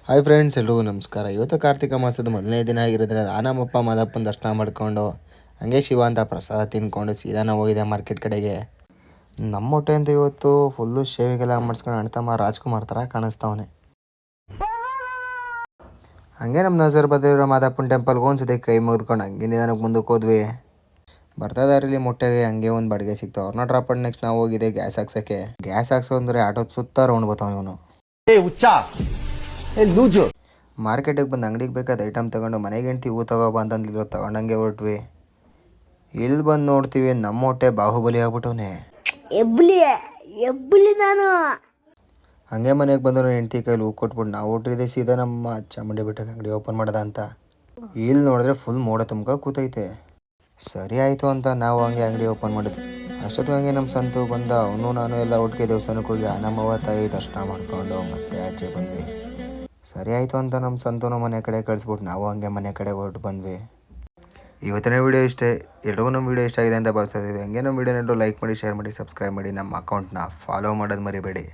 Hi friends, ಎಲ್ರಿಗೂ ನಮಸ್ಕಾರ. ಇವತ್ತು ಕಾರ್ತಿಕ ಮಾಸದ ಮೊದಲನೇ ದಿನ ಆಗಿರೋದ್ರಿಂದ ನಮ್ಮಪ್ಪ ಮಾದಪ್ಪನ ದರ್ಶನ ಮಾಡಿಕೊಂಡು ಹಂಗೆ ಶಿವ ಅಂತ ಪ್ರಸಾದ ತಿನ್ಕೊಂಡು ಸೀದಾ ನಾವು ಹೋಗಿದೆ ಮಾರ್ಕೆಟ್ ಕಡೆಗೆ. ನಮ್ಮ ಹೊಟ್ಟೆ ಅಂತ ಇವತ್ತು ಫುಲ್ಲು ಶೇವಿಗೆಲ್ಲ ಮಾಡಿಸ್ಕೊಂಡು ಅಣ್ತಮ್ಮ ರಾಜ್ಕುಮಾರ್ ಥರ ಕಾಣಿಸ್ತಾವನೆ. ಹಂಗೆ ನಮ್ಮ ನಜರ್ ಬದಿರೋ ಮಾದಪ್ಪನ ಟೆಂಪಲ್ಗೆ ಒಂದ್ಸತಿ ಕೈ ಮುಗಿದ್ಕೊಂಡು ಹಂಗೆ ನಿಧಾನಕ್ಕೆ ಮುಂದಕ್ಕೆ ಹೋದ್ವಿ. ಬರ್ತಾ ದಾರಿಲಿ ಮೊಟ್ಟೆಗೆ ಹಂಗೆ ಒಂದು ಬಾಡಿಗೆ ಸಿಕ್ತು. ಅವ್ರನ್ನ ಡ್ರಾಪ್ ಮಾಡಿ ನೆಕ್ಸ್ಟ್ ನಾವು ಹೋಗಿದೆ ಗ್ಯಾಸ್ ಹಾಕ್ಸೋಕ್ಕೆ. ಗ್ಯಾಸ್ ಹಾಕ್ಸೋ ಅಂದರೆ ಆಟೋದ ಸುತ್ತ ರೌಂಡ್ ಬರ್ತಾವ ಇವನು. ಮಾರ್ಕೆಟಿಗೆ ಬಂದು ಅಂಗಡಿಗೆ ಬೇಕಾದ ಐಟಮ್ ತೊಗೊಂಡು ಮನೆಗೆ ಹೆಂಡ್ತಿ ಹೂ ತಗೋಬ ಅಂತಂದಿದ್ರು, ತಗೊಂಡಂಗೆ ಹೊರಟ್ವಿ. ಇಲ್ಲಿ ಬಂದು ನೋಡ್ತೀವಿ ನಮ್ಮ ಹೊಟ್ಟೆ ಬಾಹುಬಲಿ ಆಗ್ಬಿಟ್ಟವನೆ. ಹಂಗೆ ಮನೆಗೆ ಬಂದು ಹೆಂಡ್ತಿ ಕೈಲಿ ಹೂ ಕೊಟ್ಬಿಟ್ಟು ನಾವು ಹೊಟ್ಟಿದೆ ಸೀದಾ ನಮ್ಮ ಚಾಮುಂಡಿ ಬೆಟ್ಟಕ್ಕೆ ಅಂಗಡಿ ಓಪನ್ ಮಾಡೋದ ಅಂತ. ಇಲ್ಲಿ ನೋಡಿದ್ರೆ ಫುಲ್ ಮೋಡ ತುಂಬ್ಕೊ ಕೂತೈತೆ. ಸರಿ ಆಯಿತು ಅಂತ ನಾವು ಹಂಗೆ ಅಂಗಡಿ ಓಪನ್ ಮಾಡಿದ್ವಿ. ಅಷ್ಟೊತ್ತಿಗೆ ಹಂಗೆ ನಮ್ಮ ಸಂತು ಬಂದ. ಅವನು ನಾನು ಎಲ್ಲ ಒಟ್ಟಿಗೆ ದೇವಸ್ಥಾನಕ್ಕೆ ಹೋಗಿ ನಮ್ಮವ್ವ ತಾಯಿ ದರ್ಶನ ಮಾಡಿಕೊಂಡು ಮತ್ತೆ ಆಚೆ ಬಂದ್ವಿ. ಸರಿ ಆಯಿತು ಅಂತ ನಮ್ಮ ಸಂತೂನು ಮನೆ ಕಡೆ ಕಳಿಸ್ಬಿಟ್ಟು ನಾವು ಹಂಗೆ ಮನೆ ಕಡೆ ಹೊರಟು ಬಂದ್ವಿ. ಇವತ್ತಿನ ವೀಡಿಯೋ ಇಷ್ಟೇ. ಎಲ್ರಿಗೂ ನಮ್ಮ ವೀಡಿಯೋ ಇಷ್ಟ ಆಗಿದೆ ಅಂತ ಭಾವಿಸ್ತಾ ಇದ್ದೀವಿ. ಹಂಗೆ ನಮ್ಮ ವೀಡಿಯೋನೆಲ್ಲರೂ ಲೈಕ್ ಮಾಡಿ, ಶೇರ್ ಮಾಡಿ, ಸಬ್ಸ್ಕ್ರೈಬ್ ಮಾಡಿ, ನಮ್ಮ ಅಕೌಂಟ್ನ ಫಾಲೋ ಮಾಡೋದು ಮರಿಬೇಡಿ.